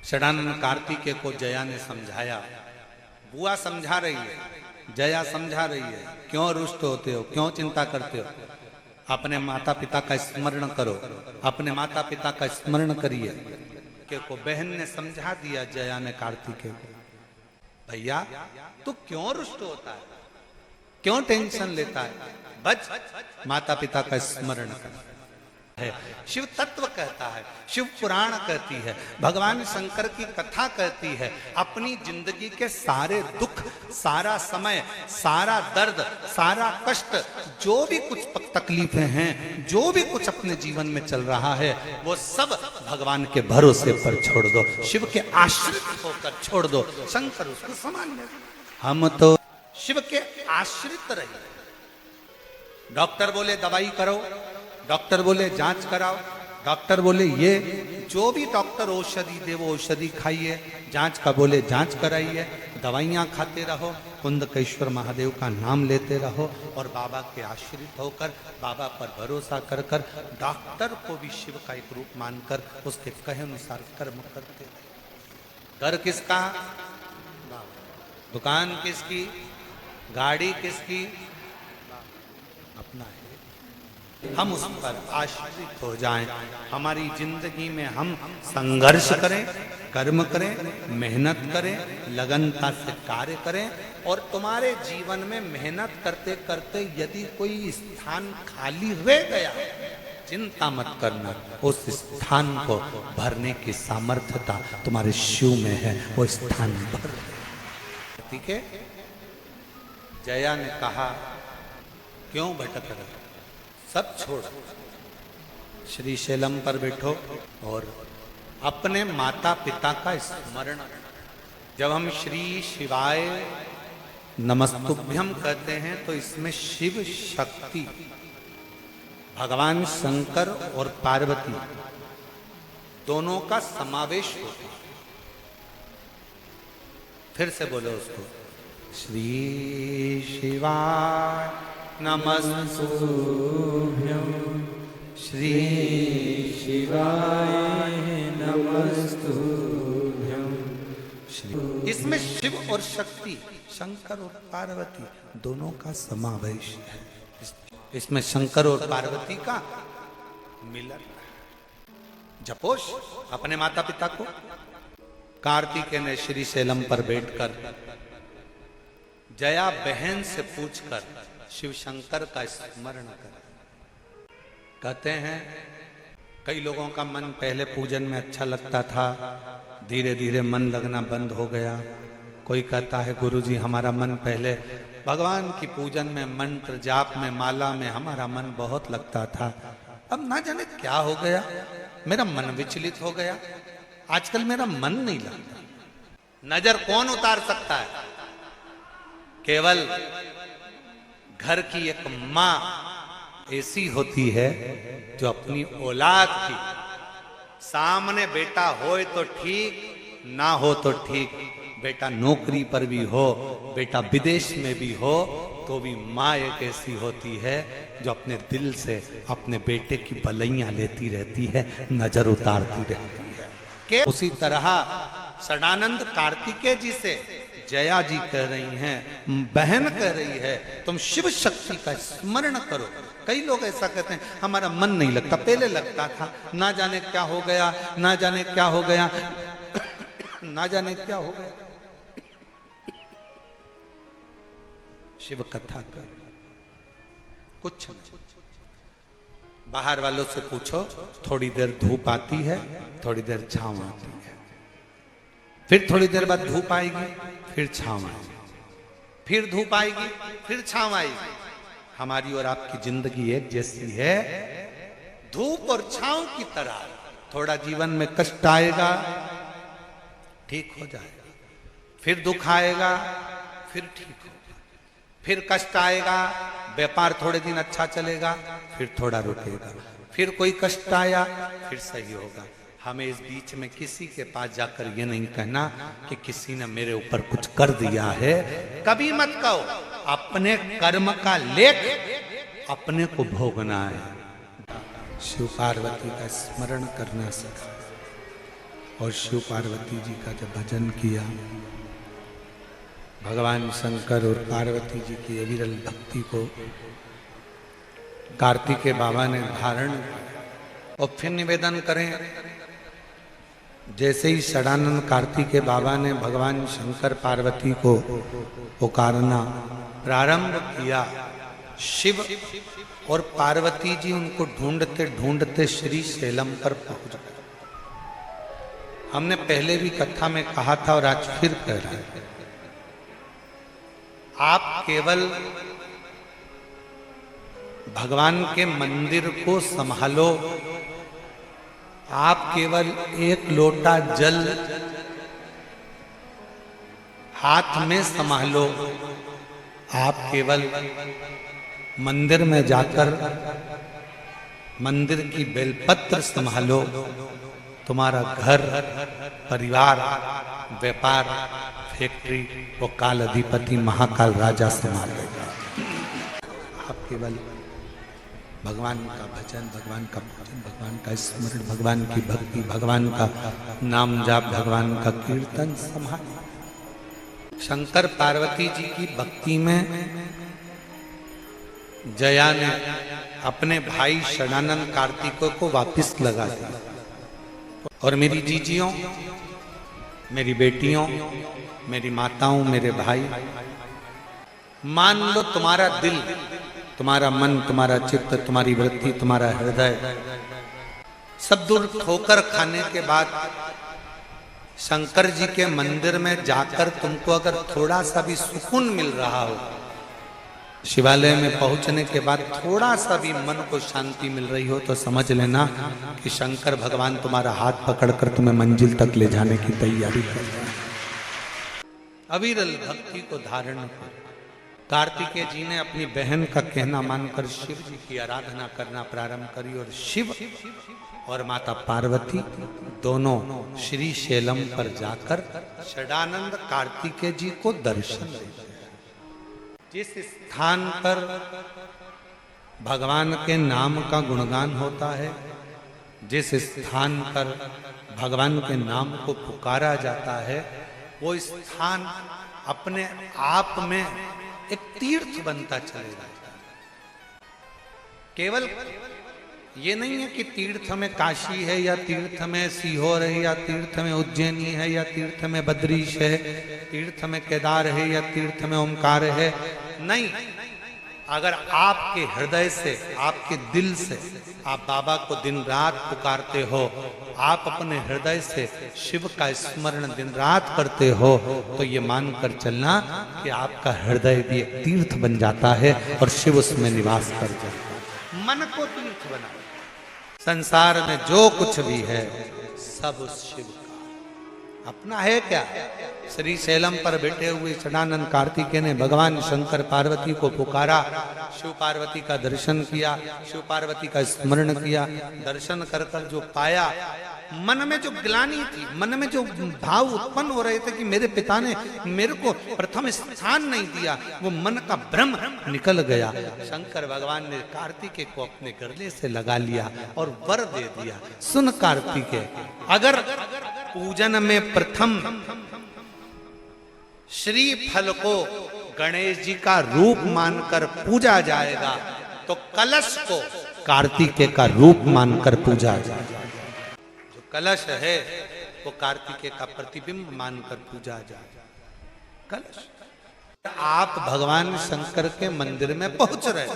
षडानंद कार्तिकेय को जया ने समझाया। बुआ समझा रही है, जया समझा रही है, क्यों रुष्ट होते हो, क्यों चिंता करते हो, अपने माता पिता का स्मरण करो, अपने माता पिता का स्मरण करिए। के को बहन ने समझा दिया जया ने कार्तिकेय को, भैया तू क्यों रुष्ट होता है, क्यों टेंशन लेता है, बच माता पिता का स्मरण कर। है शिव तत्व कहता है, शिव पुराण कहती है, भगवान शंकर की कथा कहती है। अपनी जिंदगी के सारे दुख, सारा समय, सारा दर्द, सारा कष्ट, जो भी कुछ तकलीफें हैं, जो भी कुछ अपने जीवन में चल रहा है, वो सब भगवान के भरोसे पर छोड़ दो, शिव के आश्रित होकर छोड़ दो। शंकर उसको समान है। हम तो शिव के आश्रित रहे। डॉक्टर बोले दवाई करो, डॉक्टर बोले जांच कराओ, डॉक्टर बोले ये जो भी डॉक्टर औषधि दे वो औषधि खाइए, जांच का बोले जांच कराइए, दवाइयाँ खाते रहो, कुंदकेश्वर महादेव का नाम लेते रहो और बाबा के आश्रित होकर, बाबा पर भरोसा कर कर, डॉक्टर को भी शिव का एक रूप मानकर उसके कहे अनुसार कर्म करते रहे। घर किसका, दुकान किसकी, गाड़ी किसकी, अपना है। हम उस पर आश्रित हो जाएं। हमारी जिंदगी में हम संघर्ष करें, कर्म करें, मेहनत करें, लगनता से कार्य करें। और तुम्हारे जीवन में मेहनत करते करते यदि कोई स्थान खाली रह गया, चिंता मत करना, उस स्थान को भरने की सामर्थ्यता तुम्हारे शिव में है, वो स्थान भर। ठीक है। जया ने कहा क्यों भटक रहे, सब छोड़ श्री शैलम पर बैठो और अपने माता पिता का स्मरण। जब हम श्री शिवाय नमस्तुभ्यम कहते हैं तो इसमें शिव शक्ति, भगवान शंकर और पार्वती दोनों का समावेश होता है। फिर से बोलो उसको, श्री शिवाय नमस्तुभ्यं, श्री शिवाय नमस्तुभ्यं। इसमें शिव और शक्ति, शंकर और पार्वती दोनों का समावेश है। इसमें शंकर और पार्वती का मिलन। जपोश अपने माता पिता को। कार्तिकेय ने श्री शैलम पर बैठकर जया बहन से पूछकर शिव शंकर का स्मरण कर। कहते हैं कई लोगों का मन पहले पूजन में अच्छा लगता था, धीरे धीरे मन लगना बंद हो गया। कोई कहता है गुरुजी हमारा मन पहले भगवान की पूजन में, मंत्र जाप में, माला में हमारा मन बहुत लगता था, अब ना जाने क्या हो गया, मेरा मन विचलित हो गया, आजकल मेरा मन नहीं लगता। नजर कौन उतार सकता है? केवल घर की एक माँ ऐसी होती है जो अपनी औलाद की सामने, बेटा होए तो ठीक, ना हो तो ठीक, बेटा नौकरी पर भी हो, बेटा विदेश में भी हो, तो भी माँ एक ऐसी होती है जो अपने दिल से अपने बेटे की भलाइयां लेती रहती है, नजर उतारती रहती है। उसी तरह षडानंद कार्तिकेय जी से जया जी कह रही हैं, बहन कह रही है, तुम शिव शक्ति का स्मरण करो। कई लोग ऐसा कहते हैं हमारा मन नहीं लगता, पहले लगता था, ना जाने क्या हो गया, ना जाने क्या हो गया, ना जाने क्या हो गया। शिव कथा कर, कुछ नहीं। बाहर वालों से पूछो, थोड़ी देर धूप आती है, थोड़ी देर छांव आती है, फिर थोड़ी देर बाद धूप आएगी, फिर छांव आएगी, फिर धूप आएगी, फिर छांव आएगी। हमारी और आपकी जिंदगी एक जैसी है, धूप और छांव की तरह। थोड़ा जीवन में कष्ट आएगा, ठीक हो जाएगा, फिर दुख आएगा, फिर ठीक होगा, फिर कष्ट आएगा, व्यापार थोड़े दिन अच्छा चलेगा, फिर थोड़ा रुकेगा, फिर कोई कष्ट आया, फिर सही होगा। हमें इस बीच में किसी के पास जाकर ये नहीं कहना कि किसी ने मेरे ऊपर कुछ कर दिया है, कभी मत कहो। अपने कर्म का लेख अपने को भोगना है। शिव पार्वती का स्मरण करना सीखा और शिव पार्वती जी का जब भजन किया, भगवान शंकर और पार्वती जी की अविरल भक्ति को कार्तिकेय बाबा ने धारण किया। और फिर निवेदन करें, जैसे ही षडानंद कार्तिकेय बाबा ने भगवान शंकर पार्वती को पुकारना प्रारंभ किया, शिव और पार्वती जी उनको ढूंढते ढूंढते श्री शैलम पर पहुंच गए। हमने पहले भी कथा में कहा था और आज फिर कह रहे हैं, आप केवल भगवान के मंदिर को संभालो, आप केवल एक लोटा जल हाथ में संभालो, आप केवल मंदिर में जाकर मंदिर की बेलपत्र संभालो, तुम्हारा घर, परिवार, व्यापार, फैक्ट्री वो काल अधिपति महाकाल राजा संभाल लेगा। आप केवल भगवान का भजन, भगवान का पूजन, भगवान का स्मरण, भगवान की भक्ति, भगवान का नाम जाप, भगवान का कीर्तन संभाल। शंकर पार्वती जी की भक्ति में जया ने अपने भाई षडानंद कार्तिकेय को वापस लगा दिया। और मेरी जीजियों, मेरी बेटियों, मेरी माताओं, मेरे भाई, मान लो तुम्हारा दिल, तुम्हारा मन, तुम्हारा चित्त, तुम्हारी वृत्ति, तुम्हारा हृदय सब दूर ठोकर खाने के बाद शंकर जी के मंदिर में जाकर तुमको अगर थोड़ा सा भी सुकून मिल रहा हो, शिवालय में पहुंचने के बाद थोड़ा सा भी मन को शांति मिल रही हो, तो समझ लेना कि शंकर भगवान तुम्हारा हाथ पकड़कर तुम्हें मंजिल तक ले जाने की तैयारी कर रहे हैं। अविरल भक्ति को धारण कर कार्तिकेय जी ने अपनी बहन का कहना मानकर शिव जी की आराधना करना प्रारंभ करी और शिव और माता पार्वती दोनों श्री शैलम पर जाकर षडानंद कार्तिकेय जी को दर्शन देते। जिस स्थान पर भगवान के नाम का गुणगान होता है, जिस स्थान पर भगवान के नाम को पुकारा जाता है, वो स्थान अपने आप में एक तीर्थ बनता चलेगा। केवल ये नहीं है कि तीर्थ में काशी है या तीर्थ में सीहोर है या तीर्थ में उज्जैनी है या तीर्थ में बद्रीश है, तीर्थ में केदार है या तीर्थ में ओमकार है। नहीं, अगर आपके हृदय से, आपके दिल से आप बाबा को दिन रात पुकारते हो, आप अपने हृदय से शिव का स्मरण दिन रात करते हो, तो ये मानकर चलना कि आपका हृदय भी एक तीर्थ बन जाता है और शिव उसमें निवास कर जाता है। मन को तीर्थ बना। संसार में जो कुछ भी है सब उस शिव का अपना है। क्या श्री शैलम पर बैठे हुए षडानंद कार्तिकेय ने भगवान शंकर पार्वती को पुकारा, शिव पार्वती का दर्शन किया, शिव पार्वती का स्मरण किया। दर्शन कर कर जो पाया, मन में जो ग्लानि थी, मन में जो भाव उत्पन्न हो रहे थे कि मेरे पिता ने मेरे को प्रथम स्थान नहीं दिया, वो मन का भ्रम निकल गया। शंकर भगवान ने कार्तिकेय को अपने गले से लगा लिया और वर दे दिया। सुन कार्तिकेय, अगर पूजन में प्रथम श्री फल को गणेश जी का रूप मानकर पूजा जाएगा, तो कलश को कार्तिकेय का रूप मानकर पूजा जाएगा। जो कलश है वो कार्तिकेय का प्रतिबिंब मानकर पूजा जाएगा। कलश। आप भगवान शंकर के मंदिर में पहुंच रहे,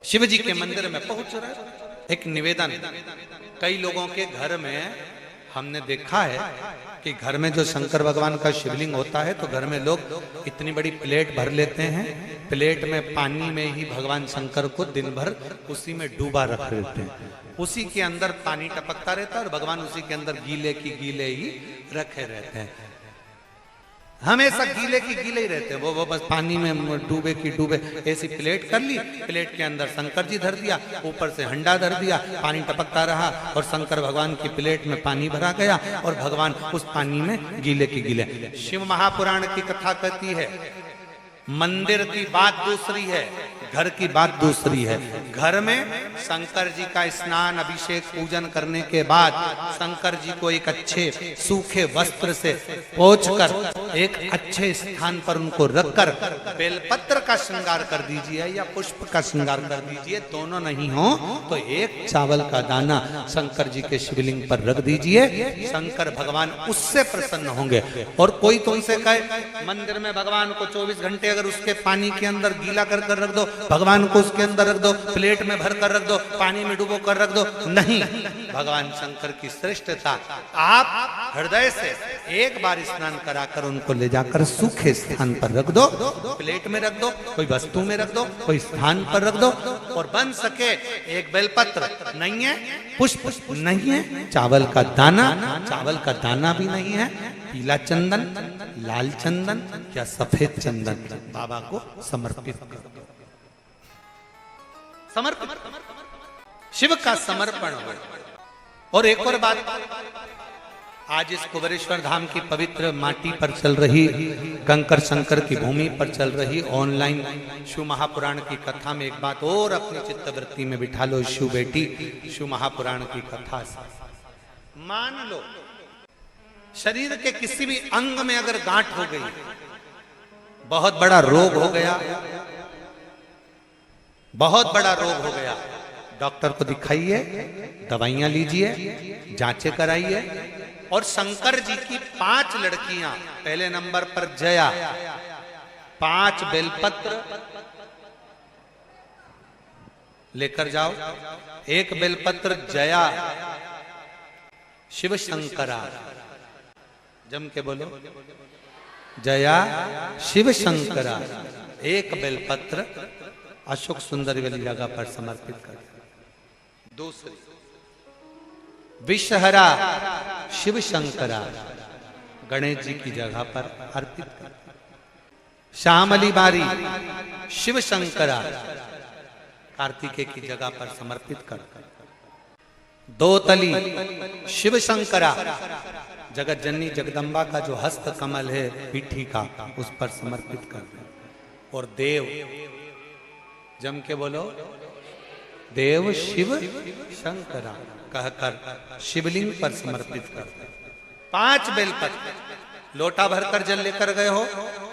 शिव जी के मंदिर में पहुंच रहे। एक निवेदन, कई लोगों के घर में हमने देखा है कि घर में जो शंकर भगवान का शिवलिंग होता है तो घर में लोग इतनी बड़ी प्लेट भर लेते हैं, प्लेट में पानी में ही भगवान शंकर को दिन भर उसी में डूबा रख देते हैं, उसी के अंदर पानी टपकता रहता है और भगवान उसी के अंदर गीले की गीले ही रखे रहते हैं। हमेशा गीले की गीले ही रहते हैं, वो बस पानी में डूबे की डूबे। ऐसी प्लेट कर ली, प्लेट के अंदर शंकर जी धर दिया, ऊपर से हंडा धर दिया, पानी टपकता रहा और शंकर भगवान की प्लेट में पानी भरा गया और भगवान उस पानी में गीले की गीले। शिव महापुराण की कथा कहती है मंदिर की बात दूसरी है, घर की बात दूसरी है। घर में शंकर जी का स्नान अभिषेक पूजन करने के बाद शंकर जी को एक अच्छे सूखे वस्त्र से पोंछकर एक अच्छे स्थान पर उनको रखकर बेलपत्र का श्रृंगार कर दीजिए या पुष्प का श्रृंगार कर दीजिए। दोनों नहीं हो तो एक चावल का दाना शंकर जी के शिवलिंग पर रख दीजिए, शंकर भगवान उससे प्रसन्न होंगे। और कोई तुमसे कहे मंदिर में भगवान को 24 घंटे अगर उसके पानी के अंदर गीला कर रख दो, भगवान को उसके अंदर रख दो, प्लेट में भर कर रख दो, पानी में डुबो कर रख दो, नहीं। भगवान शंकर की श्रेष्ठता, आप हृदय से एक बार स्नान कराकर उनको ले जाकर सूखे स्थान पर रख दो, प्लेट में रख दो, कोई वस्तु में रख दो, कोई स्थान पर रख दो। और बन सके एक बेलपत्र नहीं है, पुष्प नहीं है, चावल का दाना भी नहीं है, पीला चंदन, लाल चंदन या सफेद चंदन बाबा को समर्पित कर दो। समर्पित, शिव का समर्पण हो। और एक और बात, आज इस कुबेरेश्वर धाम की पवित्र माटी पर चल रही, कंकर शंकर की भूमि पर चल रही ऑनलाइन शिव महापुराण की कथा में एक बात और अपनी चित्तवृत्ति में बिठा लो। शिव बेटी, शिव महापुराण की कथा से मान लो शरीर के किसी भी अंग में अगर गांठ हो गई, बहुत बड़ा रोग हो गया, बहुत बड़ा रोग हो गया, डॉक्टर को दिखाइए, दवाइयां लीजिए, जांचें कराइए। और शंकर जी की 5 लड़कियां, पहले नंबर पर जया, 5 बेलपत्र लेकर जाओ। एक बेलपत्र जया शिव शंकरा, जम के बोलो, जया शिव शंकरा। एक बेलपत्र अशोक सुंदरी वाली जगह पर समर्पित कर। दूसरी विषहरा शिव शंकरा, गणेश जी की जगह पर अर्पित कर। श्यामली बारी शिव शंकरा, कार्तिकेय की जगह पर समर्पित कर। दो तली शिव शंकरा, जगत जननी जगदम्बा का जो हस्त कमल है पीठी का, उस पर समर्पित कर। और देव, जम के बोलो, देव शिव शंकरा कहकर शिवलिंग पर समर्पित कर। 5 बेलपत्र, लोटा भरकर जल लेकर गए हो,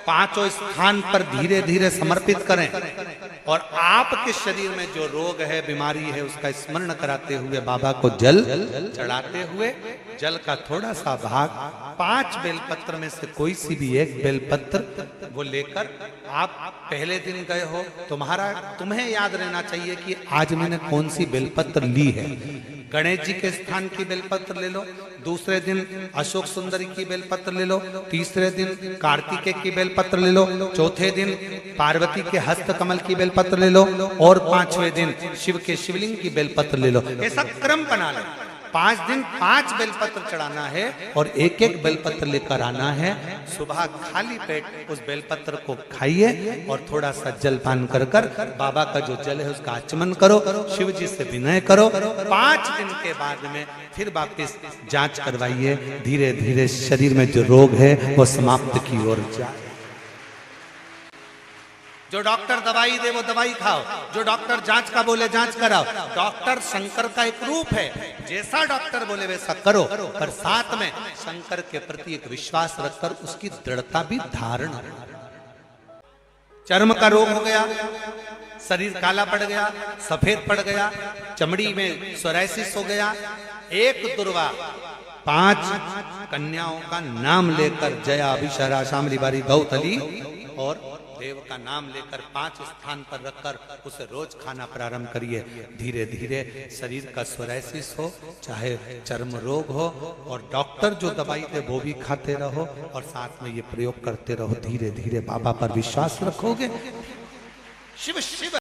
5 स्थान पर धीरे धीरे समर्पित करें। और आपके शरीर में जो रोग है, बीमारी है, उसका स्मरण कराते हुए बाबा को जल चढ़ाते हुए, जल का थोड़ा सा भाग 5 बेलपत्र में से कोई सी भी एक बेलपत्र वो लेकर, आप पहले दिन गए हो, तुम्हें याद रहना चाहिए कि आज मैंने कौन सी बेलपत्र ली है। गणेश जी के स्थान की बेलपत्र ले लो, दूसरे दिन अशोक सुंदरी की बेलपत्र ले लो, तीसरे दिन कार्तिकेय की बेलपत्र ले लो, चौथे दिन पार्वती के हस्त कमल की बेलपत्र ले लो, और 5वें दिन शिव के शिवलिंग की बेलपत्र ले लो। ऐसा क्रम बना लो। 5 दिन 5 बेलपत्र चढ़ाना है और एक एक बेलपत्र लेकर आना है। सुबह खाली पेट उस बेलपत्र को खाइए और थोड़ा सा जल पान कर बाबा का जो जल है उसका आचमन करो, शिव जी से विनय करो। 5 दिन के बाद में फिर वापिस जांच करवाइए, धीरे धीरे शरीर में जो रोग है वो समाप्त की ओर जाए। जो डॉक्टर दवाई दे वो दवाई खाओ, जो डॉक्टर जांच का बोले जांच कराओ। डॉक्टर शंकर का एक रूप है, जैसा डॉक्टर बोले वैसा करो, पर साथ में शंकर के प्रति एक विश्वास रखकर उसकी दृढ़ता भी धारण। चर्म का रोग हो गया, शरीर काला पड़ गया, सफेद पड़ गया, चमड़ी में सोरायसिस हो गया, एक दुर्वा 5 कन्याओं का नाम लेकर, जया, विषहरा, शामली बारी, गौतली और देव का नाम लेकर 5 स्थान पर रखकर उसे रोज खाना प्रारंभ करिए। धीरे धीरे शरीर का सोरायसिस हो, चाहे चर्म रोग हो, और डॉक्टर जो दवाई दे वो भी खाते रहो और साथ में ये प्रयोग करते रहो। धीरे धीरे बाबा पर विश्वास रखोगे, शिव शिव